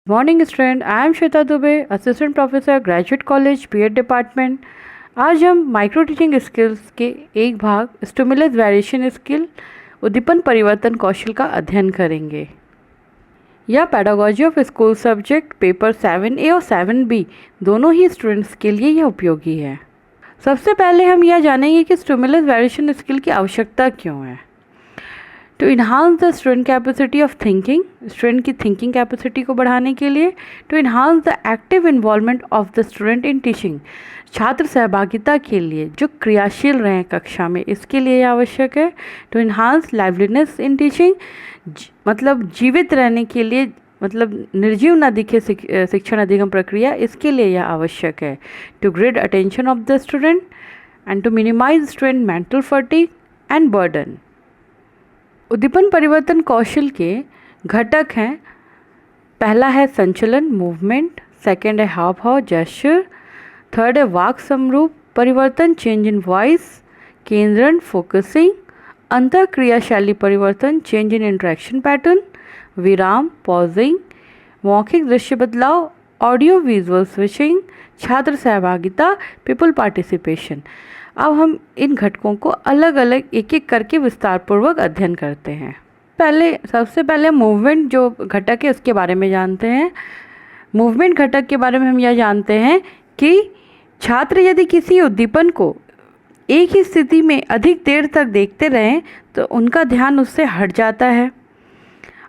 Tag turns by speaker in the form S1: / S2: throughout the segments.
S1: Morning student, I am Shweta Dubey, assistant professor, graduate college, BEd department. आज हम micro teaching skills के एक भाग स्टिमुलस वेरिएशन स्किल उद्दीपन परिवर्तन कौशल का अध्ययन करेंगे। यह pedagogy of school subject paper 7A और 7B दोनों ही स्टूडेंट्स के लिए यह उपयोगी है। सबसे पहले हम यह जानेंगे कि स्टिमुलस वेरिएशन स्किल की आवश्यकता क्यों है। To enhance the student capacity of thinking, student की थिंकिंग कैपेसिटी को बढ़ाने के लिए। To enhance the active involvement of the student in teaching, छात्र सहभागिता के लिए जो क्रियाशील रहें कक्षा में, इसके लिए यह आवश्यक है। To enhance liveliness in teaching, मतलब जीवित रहने के लिए, मतलब निर्जीव न दिखे शिक्षण अधिगम प्रक्रिया, इसके लिए यह आवश्यक है। To grid attention of the student and to minimise student mental fatigue and burden. उद्दीपन परिवर्तन कौशल के घटक हैं। पहला है संचलन मूवमेंट, सेकंड है हाव भाव जेस्चर, थर्ड है वाक समरूप परिवर्तन चेंज इन वॉइस, केंद्रण फोकसिंग, अंतर क्रियाशैली परिवर्तन चेंज इन इंटरेक्शन पैटर्न, विराम पॉजिंग, मौखिक दृश्य बदलाव, ऑडियो विजुअल स्विचिंग, छात्र सहभागिता पीपल पार्टिसिपेशन। अब हम इन घटकों को अलग अलग एक एक करके विस्तार पूर्वक अध्ययन करते हैं। सबसे पहले मूवमेंट जो घटक है उसके बारे में जानते हैं। मूवमेंट घटक के बारे में हम यह जानते हैं कि छात्र यदि किसी उद्दीपन को एक ही स्थिति में अधिक देर तक देखते रहें तो उनका ध्यान उससे हट जाता है।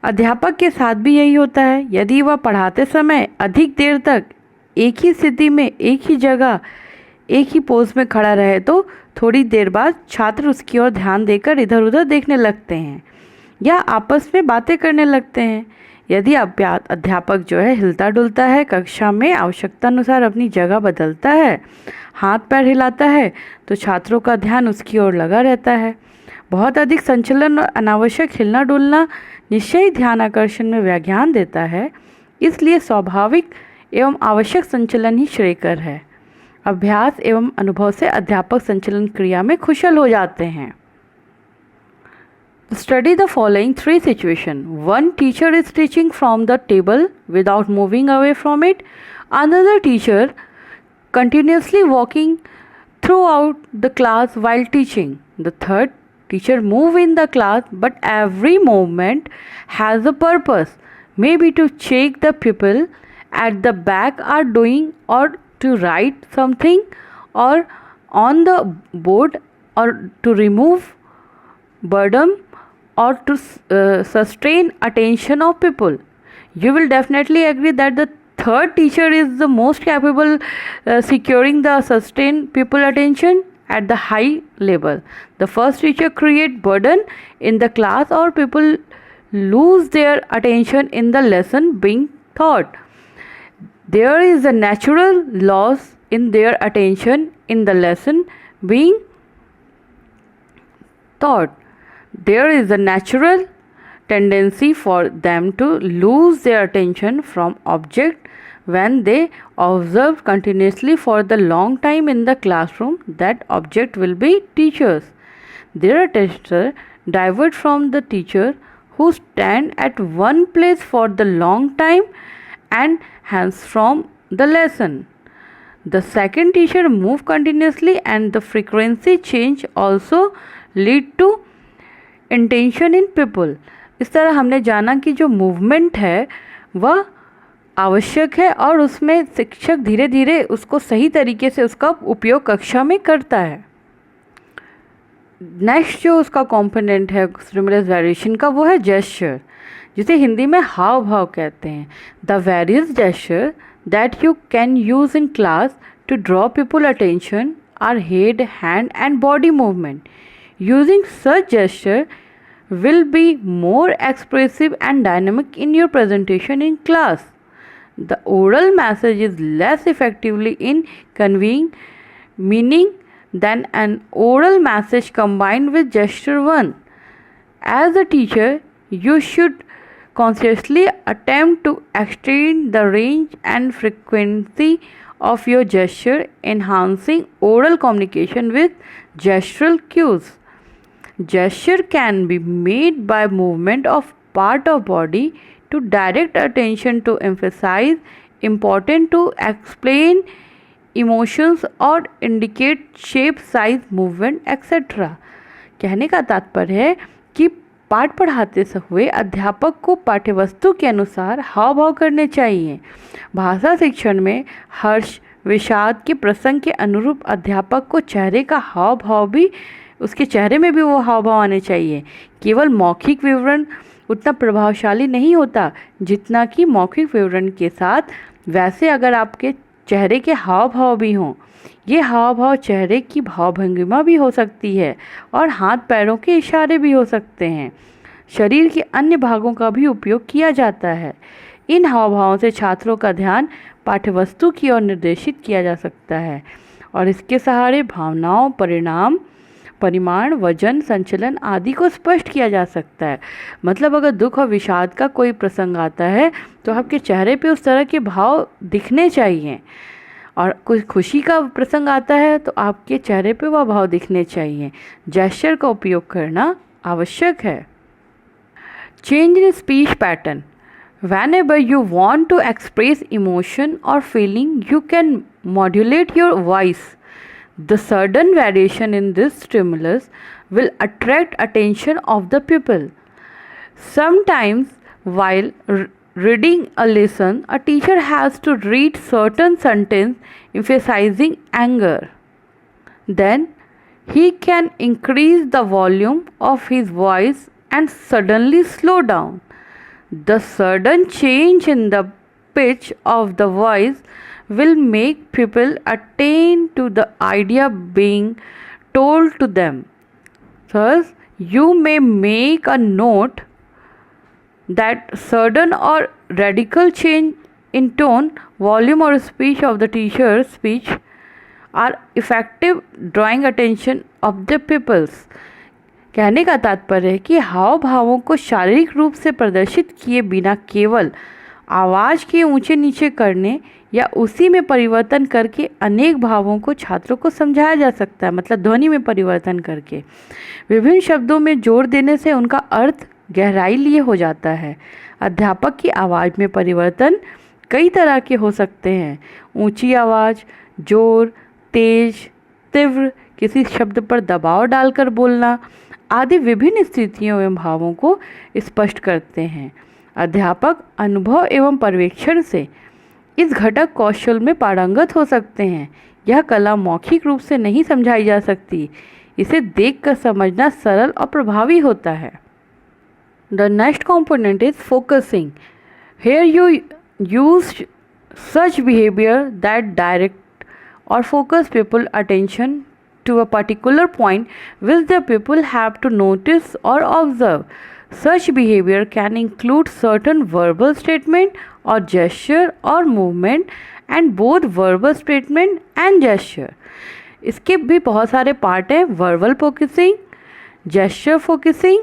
S1: अध्यापक के साथ भी यही होता है। यदि वह पढ़ाते समय अधिक देर तक एक ही स्थिति में, एक ही जगह, एक ही पोज में खड़ा रहे तो थोड़ी देर बाद छात्र उसकी ओर ध्यान देकर इधर उधर देखने लगते हैं या आपस में बातें करने लगते हैं। यदि अध्यापक जो है हिलता डुलता है, कक्षा में आवश्यकता अनुसार अपनी जगह बदलता है, हाथ पैर हिलाता है, तो छात्रों का ध्यान उसकी ओर लगा रहता है। बहुत अधिक संचलन और अनावश्यक हिलना डुलना निश्चय ही ध्यान आकर्षण में व्याघात देता है। इसलिए स्वाभाविक एवं आवश्यक संचलन ही श्रेयकर है। अभ्यास एवं अनुभव से अध्यापक संचलन क्रिया में कुशल हो जाते हैं। Study the following 3 situations. One teacher is teaching from the table without moving away from it. Another teacher continuously walking throughout the class while teaching. The third teacher move in the class, but every movement has a purpose. Maybe to check the people at the back are doing, or to write something or on the board, or to remove burden, or to sustain attention of people. You will definitely agree that the third teacher is the most capable securing the sustain people attention at the high level. The first teacher create burden in the class or people lose their attention in the lesson being taught. There is a natural loss in their attention in the lesson being taught. There is a natural tendency for them to lose their attention from object when they observe continuously for the long time in the classroom. That object will be teachers. Their attention divert from the teacher who stand at one place for the long time and hence from the lesson. The second teacher move continuously and the frequency change also lead to intention in people. इस तरह हमने जाना कि जो movement है वह आवश्यक है और उसमें शिक्षक धीरे धीरे उसको सही तरीके से उसका उपयोग कक्षा में करता है। नेक्स्ट जो उसका कंपोनेंट है स्टिमुलस वेरिएशन का वो है जेस्चर, जिसे हिंदी में हाव भाव कहते हैं। The various gesture that you can use in class to draw people attention are head, hand and body movement. Using such gesture will be more expressive and dynamic in your presentation in class. The oral message is less effectively in conveying meaning than an oral message combined with gesture one. As a teacher, you should consciously attempt to extend the range and frequency of your gesture, enhancing oral communication with gestural cues. Gesture can be made by movement of part of body to direct attention, to emphasize, important to explain emotions और indicate shape, size, movement, etc. कहने का तात्पर्य है कि पाठ पढ़ाते हुए अध्यापक को पाठ्यवस्तु के अनुसार हाव भाव करने चाहिए। भाषा शिक्षण में हर्ष, विषाद के प्रसंग के अनुरूप अध्यापक को चेहरे का हाव भाव भी, उसके चेहरे में भी वो हाव भाव आने चाहिए। केवल मौखिक विवरण उतना प्रभावशाली नहीं होता जितना कि मौखिक विवरण के साथ वैसे अगर आपके चेहरे के हाव भाव भी हों। ये हाव भाव चेहरे की भावभंगिमा भी हो सकती है और हाथ पैरों के इशारे भी हो सकते हैं। शरीर के अन्य भागों का भी उपयोग किया जाता है। इन हाव भावों से छात्रों का ध्यान पाठ्यवस्तु की ओर निर्देशित किया जा सकता है और इसके सहारे भावनाओं, परिमाण, वजन, संचलन आदि को स्पष्ट किया जा सकता है। मतलब अगर दुख और विषाद का कोई प्रसंग आता है तो आपके चेहरे पे उस तरह के भाव दिखने चाहिए, और कोई खुशी का प्रसंग आता है तो आपके चेहरे पे वह भाव दिखने चाहिए। जेस्चर का उपयोग करना आवश्यक है। Change in speech pattern. Whenever you want to express emotion or feeling, you can modulate your voice. The sudden variation in this stimulus will attract attention of the pupil. Sometimes, while reading a lesson, a teacher has to read certain sentence emphasizing anger. Then, he can increase the volume of his voice and suddenly slow down. The sudden change in the pitch of the voice will make people attain to the idea being told to them. Thus, you may make a note that sudden or radical change in tone, volume or speech of the teacher's speech are effective drawing attention of the pupils. कहने का तात्पर्य है कि हाव भावों को शारीरिक रूप से प्रदर्शित किए बिना केवल आवाज़ के ऊंचे नीचे करने या उसी में परिवर्तन करके अनेक भावों को छात्रों को समझाया जा सकता है। मतलब ध्वनि में परिवर्तन करके विभिन्न शब्दों में जोर देने से उनका अर्थ गहराई लिए हो जाता है। अध्यापक की आवाज़ में परिवर्तन कई तरह के हो सकते हैं। ऊंची आवाज़, जोर, तेज, तीव्र, किसी शब्द पर दबाव डालकर बोलना आदि विभिन्न स्थितियों एवं भावों को स्पष्ट करते हैं। अध्यापक अनुभव एवं पर्यवेक्षण से इस घटक कौशल में पारंगत हो सकते हैं। यह कला मौखिक रूप से नहीं समझाई जा सकती, इसे देखकर समझना सरल और प्रभावी होता है। The next component is focusing. Here you use such behavior that direct or focus people attention to a particular point which the people have to notice or observe. Such behavior can include certain verbal statement or gesture or movement and both verbal statement and gesture. इसके भी बहुत सारे part हैं। Verbal focusing, gesture focusing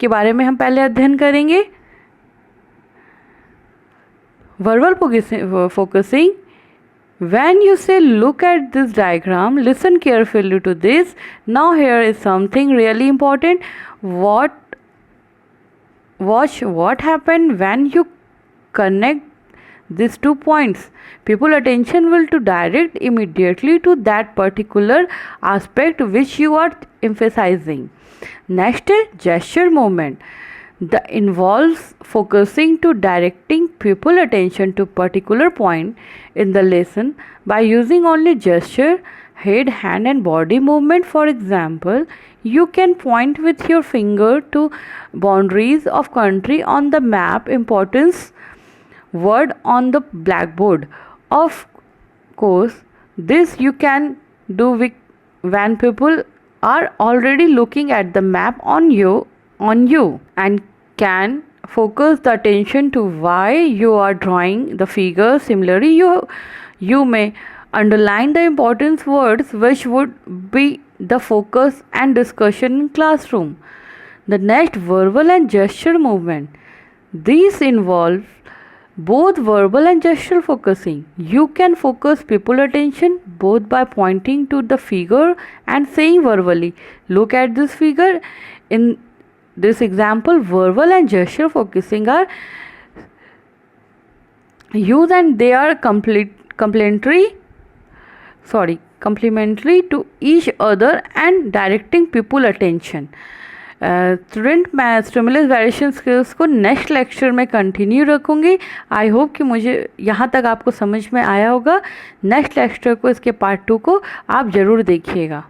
S1: के बारे में हम पहले अध्ययन करेंगे। Verbal focusing, when you say look at this diagram, listen carefully to this. Now here is something really important. Watch what happened when you connect these 2 points. People attention will to direct immediately to that particular aspect which you are emphasizing. Next is gesture movement. That involves focusing to directing people attention to particular point in the lesson by using only gesture, head, hand and body movement. For example, you can point with your finger to boundaries of country on the map, importance word on the blackboard. Of course, this you can do when people are already looking at the map on you and can focus the attention to why you are drawing the figure. Similarly, you may underline the important words which would be the focus and discussion in classroom. The next, verbal and gesture movement. These involve both verbal and gestural focusing. You can focus people attention both by pointing to the figure and saying verbally, look at this figure. In this example, verbal and gestural focusing are use and they are complementary to each other and directing people attention. Student मैं stimulus variation skills को next lecture में continue रखूँगी। I hope कि मुझे यहाँ तक आपको समझ में आया होगा। नेक्स्ट लेक्चर को, इसके पार्ट 2 को आप ज़रूर देखिएगा।